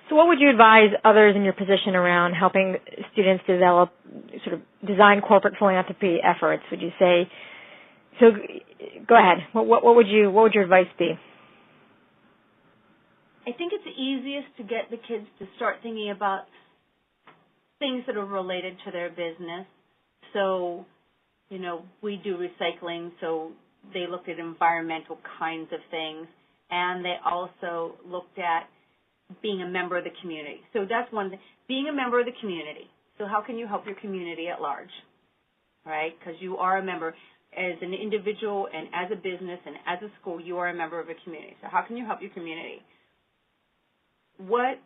So what would you advise others in your position around helping students develop, sort of design corporate philanthropy efforts? Would you say, so go ahead, what would your advice be? I think it's easiest to get the kids to start thinking about things that are related to their business. So, we do recycling, so they looked at environmental kinds of things, and they also looked at being a member of the community. So that's one thing, being a member of the community. So how can you help your community at large, right? Because you are a member. As an individual and as a business and as a school, you are a member of a community. So how can you help your community? What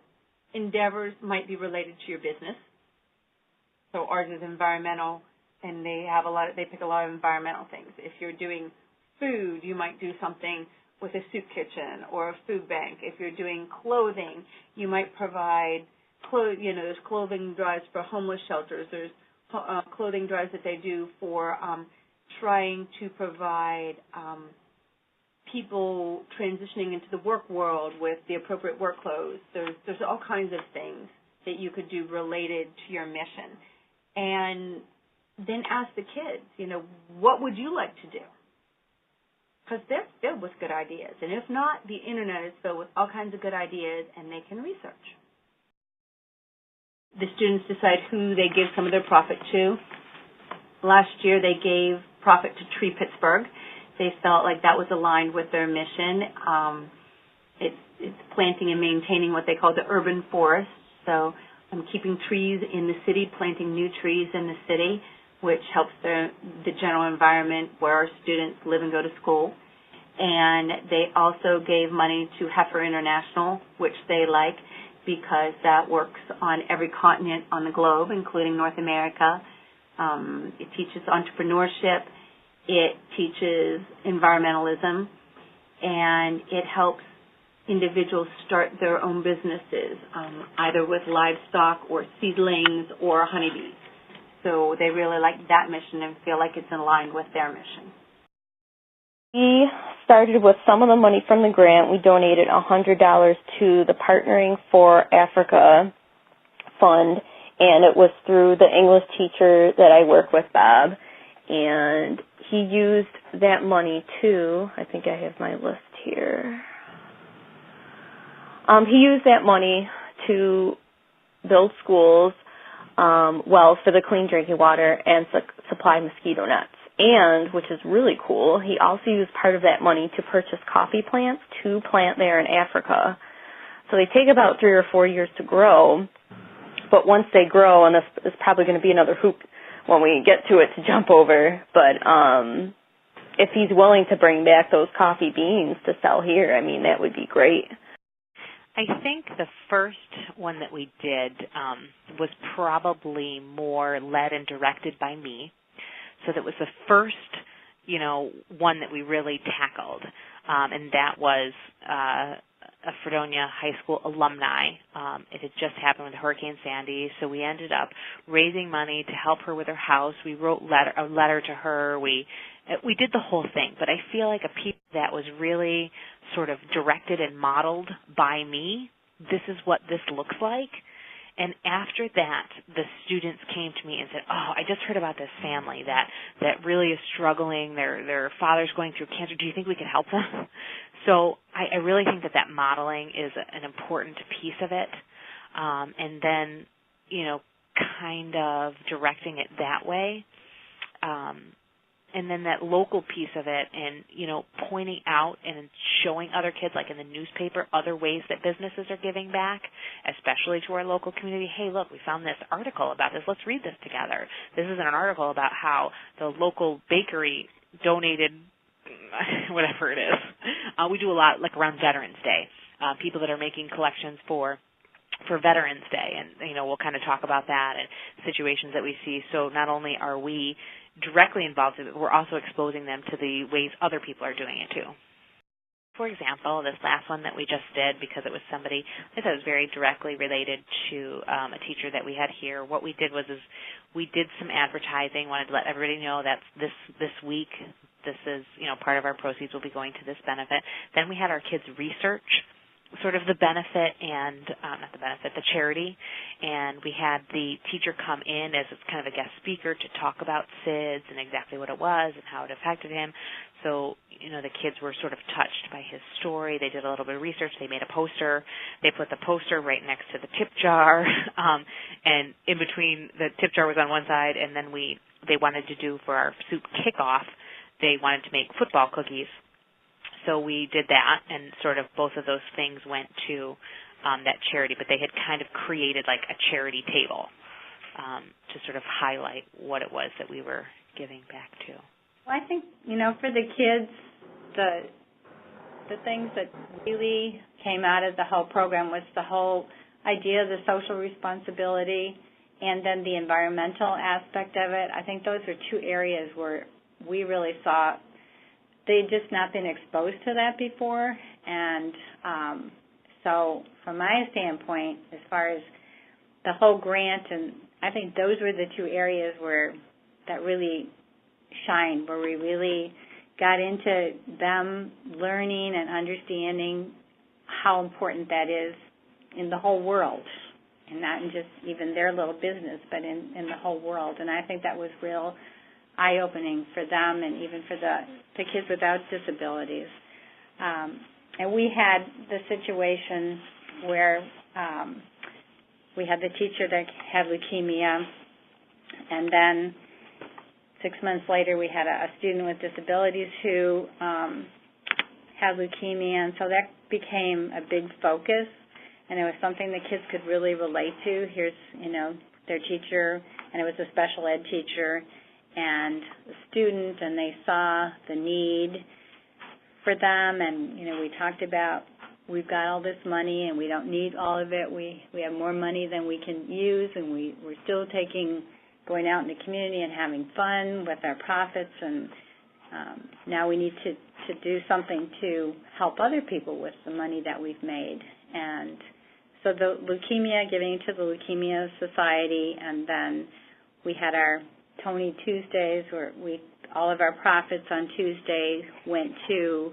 endeavors might be related to your business? So ours is environmental, and they pick a lot of environmental things. If you're doing food, you might do something with a soup kitchen or a food bank. If you're doing clothing, you might provide there's clothing drives for homeless shelters. There's clothing drives that they do for trying to provide people transitioning into the work world with the appropriate work clothes. There's all kinds of things that you could do related to your mission. And then ask the kids, what would you like to do? Because they're filled with good ideas. And if not, the Internet is filled with all kinds of good ideas, and they can research. The students decide who they give some of their profit to. Last year, they gave profit to Tree Pittsburgh. They felt like that was aligned with their mission. It's planting and maintaining what they call the urban forest. So keeping trees in the city, planting new trees in the city, which helps the general environment where our students live and go to school. And they also gave money to Heifer International, which they like because that works on every continent on the globe, including North America. It teaches entrepreneurship. It teaches environmentalism. And it helps individuals start their own businesses, either with livestock or seedlings or honeybees. So they really like that mission and feel like it's in line with their mission. We started with some of the money from the grant. We donated $100 to the Partnering for Africa Fund, and it was through the English teacher that I work with, Bob. And he used that money to, I think I have my list here. He used that money to build schools, wells for the clean drinking water, and supply mosquito nets. And, which is really cool, he also used part of that money to purchase coffee plants to plant there in Africa. So they take about 3 or 4 years to grow, but once they grow, and this is probably going to be another hoop when we get to it to jump over, but if he's willing to bring back those coffee beans to sell here, I mean, that would be great. I think the first one that we did was probably more led and directed by me. So that was the first, one that we really tackled, and that was a Fredonia High School alumni. It had just happened with Hurricane Sandy, so we ended up raising money to help her with her house. We wrote a letter to her. We did the whole thing, but I feel like a piece that was really sort of directed and modeled by me. This is what this looks like. And after that, the students came to me and said, oh, I just heard about this family that really is struggling. Their father's going through cancer. Do you think we could help them? So I really think that modeling is an important piece of it. And then, kind of directing it that way. And then that local piece of it and, pointing out and showing other kids, like in the newspaper, other ways that businesses are giving back, especially to our local community. Hey, look, we found this article about this. Let's read this together. This is an article about how the local bakery donated whatever it is. We do a lot, like around Veterans Day, people that are making collections for Veterans Day, and, we'll kind of talk about that and situations that we see. So not only are we directly involved in it, we're also exposing them to the ways other people are doing it too. For example, this last one that we just did, because it was somebody that was very directly related to a teacher that we had here, what we did was we did some advertising, wanted to let everybody know that this week, this is, part of our proceeds will be going to this benefit. Then we had our kids research sort of the benefit and not the benefit, the charity, and we had the teacher come in as kind of a guest speaker to talk about SIDS and exactly what it was and how it affected him. So, the kids were sort of touched by his story. They did a little bit of research. They made a poster. They put the poster right next to the tip jar, and in between, the tip jar was on one side, and then they wanted to do for our soup kickoff, they wanted to make football cookies. So we did that, and sort of both of those things went to that charity, but they had kind of created like a charity table to sort of highlight what it was that we were giving back to. Well, I think, for the kids, the things that really came out of the whole program was the whole idea of the social responsibility and then the environmental aspect of it. I think those are two areas where we really saw they'd just not been exposed to that before. And so from my standpoint, as far as the whole grant, and I think those were the two areas that really shined, where we really got into them learning and understanding how important that is in the whole world, and not in just even their little business, but in the whole world. And I think that was real eye-opening for them and even for the kids without disabilities. And we had the situation where we had the teacher that had leukemia, and then 6 months later we had a student with disabilities who had leukemia, and so that became a big focus, and it was something the kids could really relate to. Here's, their teacher, and it was a special ed teacher, and the student, and they saw the need for them, and, we talked about we've got all this money and we don't need all of it. We have more money than we can use, and we're still going out in the community and having fun with our profits, and now we need to do something to help other people with the money that we've made. And so the leukemia, giving to the Leukemia Society, and then we had our Tony Tuesdays, where all of our profits on Tuesday went to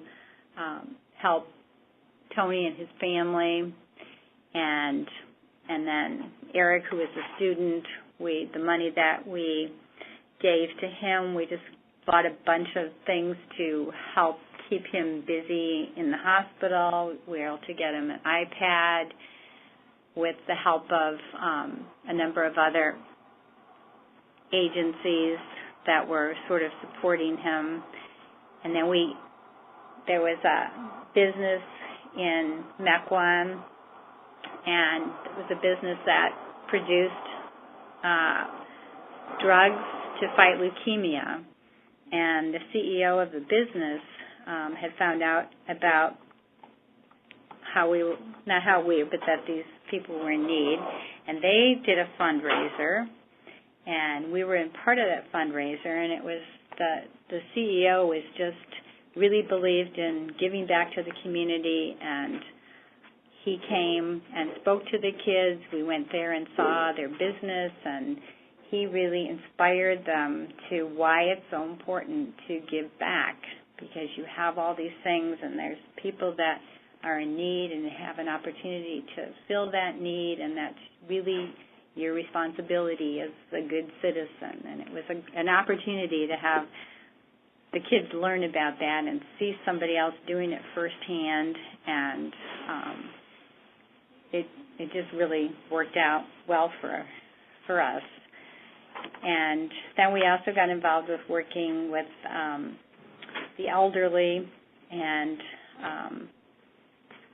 help Tony and his family, and then Eric, who is a student, the money that we gave to him, we just bought a bunch of things to help keep him busy in the hospital. We were able to get him an iPad with the help of a number of other agencies that were sort of supporting him. And then there was a business in Mequon, and it was a business that produced drugs to fight leukemia. And the CEO of the business had found out about that these people were in need, and they did a fundraiser, and we were in part of that fundraiser, and it was the CEO was just really believed in giving back to the community, and he came and spoke to the kids. We went there and saw their business, and he really inspired them to why it's so important to give back, because you have all these things and there's people that are in need and have an opportunity to fill that need, and that's really your responsibility as a good citizen. And it was an opportunity to have the kids learn about that and see somebody else doing it firsthand, and it just really worked out well for us. And then we also got involved with working with the elderly, and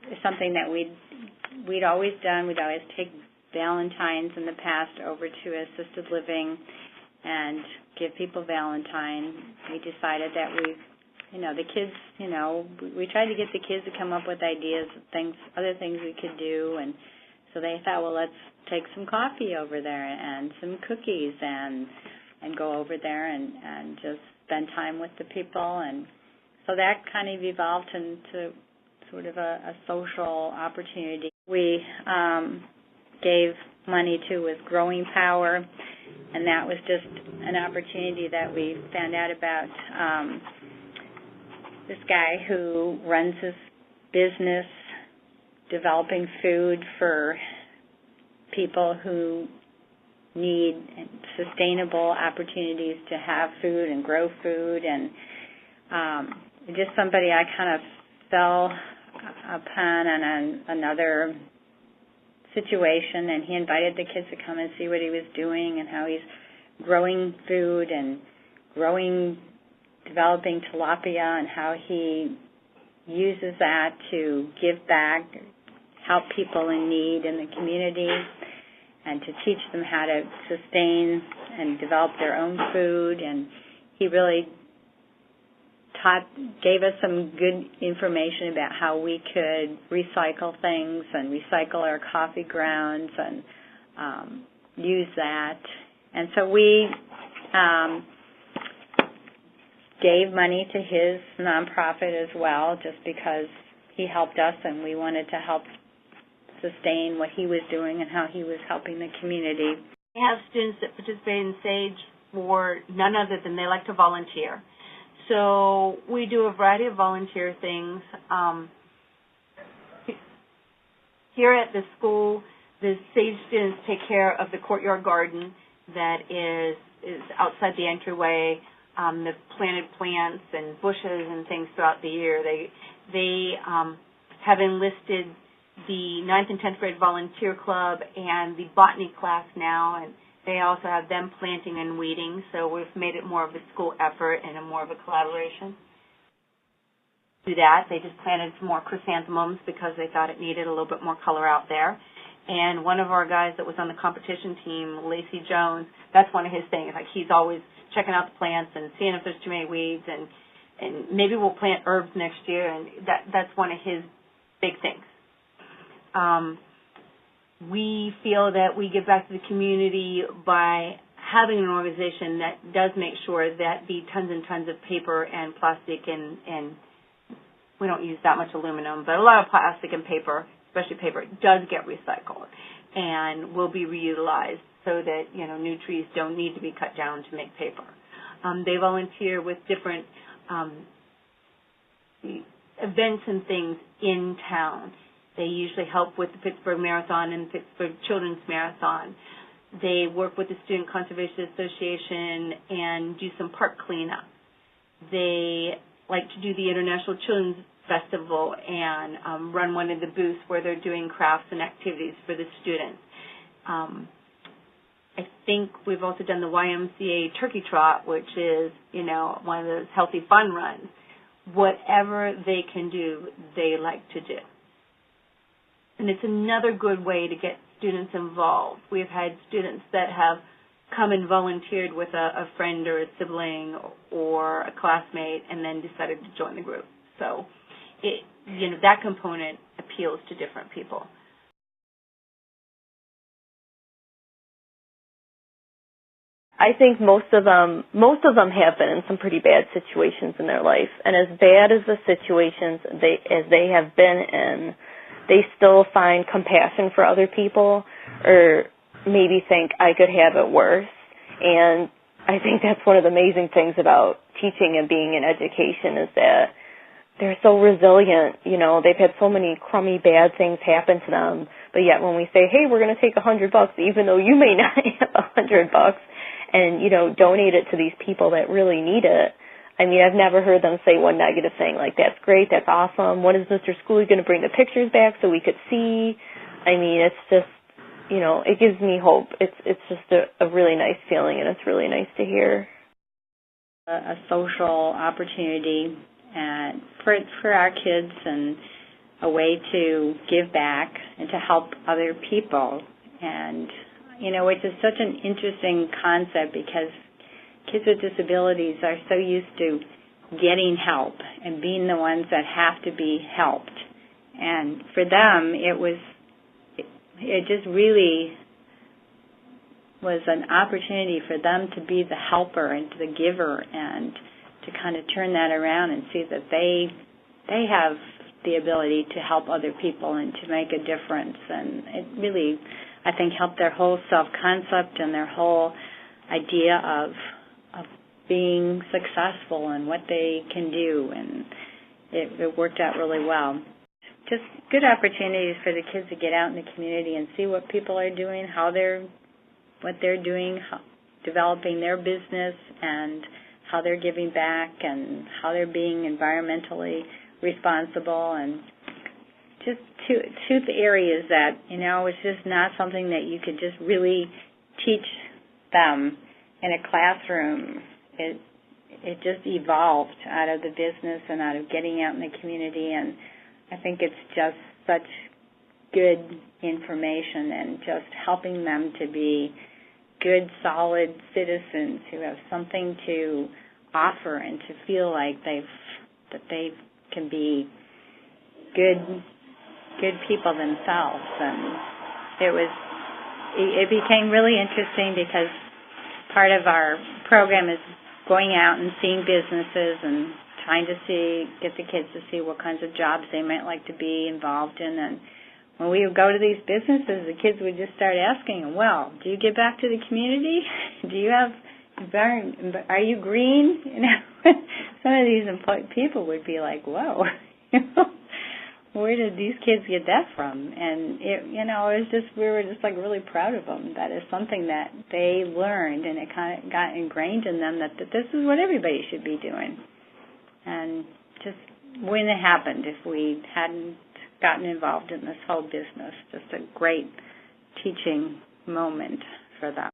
it's something that we'd always done. We'd always take Valentines in the past over to assisted living and give people Valentine. We decided that the kids, we tried to get the kids to come up with ideas of other things we could do, and so they thought, well, let's take some coffee over there and some cookies and go over there and just spend time with the people. And so that kind of evolved into sort of a social opportunity. We gave money to with Growing Power, and that was just an opportunity that we found out about this guy who runs his business developing food for people who need sustainable opportunities to have food and grow food, and just somebody I kind of fell upon on another situation, and he invited the kids to come and see what he was doing and how he's growing food and developing tilapia, and how he uses that to give back, help people in need in the community, and to teach them how to sustain and develop their own food. And he really gave us some good information about how we could recycle things and recycle our coffee grounds and use that. And so we gave money to his nonprofit as well, just because he helped us and we wanted to help sustain what he was doing and how he was helping the community. We have students that participate in SAGE for none other than they like to volunteer. So we do a variety of volunteer things. Here at the school, the SAGE students take care of the courtyard garden that is outside the entryway. The planted plants and bushes and things throughout the year. They have enlisted the 9th and 10th grade volunteer club and the botany class now, and they also have them planting and weeding, so we've made it more of a school effort and more of a collaboration. Do that. They just planted some more chrysanthemums because they thought it needed a little bit more color out there. And one of our guys that was on the competition team, Lacey Jones, that's one of his things. Like, he's always checking out the plants and seeing if there's too many weeds, and maybe we'll plant herbs next year, and that's one of his big things. We feel that we give back to the community by having an organization that does make sure that the tons and tons of paper and plastic and we don't use that much aluminum, but a lot of plastic and paper, especially paper, does get recycled and will be reutilized so that, new trees don't need to be cut down to make paper. They volunteer with different events and things in town. They usually help with the Pittsburgh Marathon and the Pittsburgh Children's Marathon. They work with the Student Conservation Association and do some park cleanup. They like to do the International Children's Festival and run one of the booths where they're doing crafts and activities for the students. I think we've also done the YMCA Turkey Trot, which is, one of those healthy fun runs. Whatever they can do, they like to do. And it's another good way to get students involved. We've had students that have come and volunteered with a friend or a sibling or a classmate and then decided to join the group. So, that component appeals to different people. I think most of them have been in some pretty bad situations in their life, and as bad as the situations as they have been in, they still find compassion for other people, or maybe think I could have it worse. And I think that's one of the amazing things about teaching and being in education is that they're so resilient. They've had so many crummy, bad things happen to them, but yet when we say, hey, we're going to take $100, even though you may not have $100, and, donate it to these people that really need it, I've never heard them say one negative thing, like, that's great, that's awesome, when is Mr. Schooley going to bring the pictures back so we could see? It's just, it gives me hope. It's just a really nice feeling, and it's really nice to hear. A social opportunity for our kids, and a way to give back and to help other people. And, which is such an interesting concept, because kids with disabilities are so used to getting help and being the ones that have to be helped. And for them, it just really was an opportunity for them to be the helper and the giver, and to kind of turn that around and see that they have the ability to help other people and to make a difference. And it really, I think, helped their whole self-concept and their whole idea of being successful and what they can do, and it worked out really well. just good opportunities for the kids to get out in the community and see what people are doing, what they're doing, developing their business, and how they're giving back, and how they're being environmentally responsible, and just two areas that, it's just not something that you could just really teach them in a classroom. It just evolved out of the business and out of getting out in the community, and I think it's just such good information and just helping them to be good, solid citizens who have something to offer and to feel like they can be good people themselves. And it became really interesting because part of our program is going out and seeing businesses and trying to get the kids to see what kinds of jobs they might like to be involved in. And when we would go to these businesses, the kids would just start asking, well, do you give back to the community? Do you have are you green? Some of these people would be like, whoa, where did these kids get that from? And it was just, we were just like really proud of them. That is something that they learned, and it kind of got ingrained in them that this is what everybody should be doing. And just wouldn't have happened if we hadn't gotten involved in this whole business. Just a great teaching moment for them.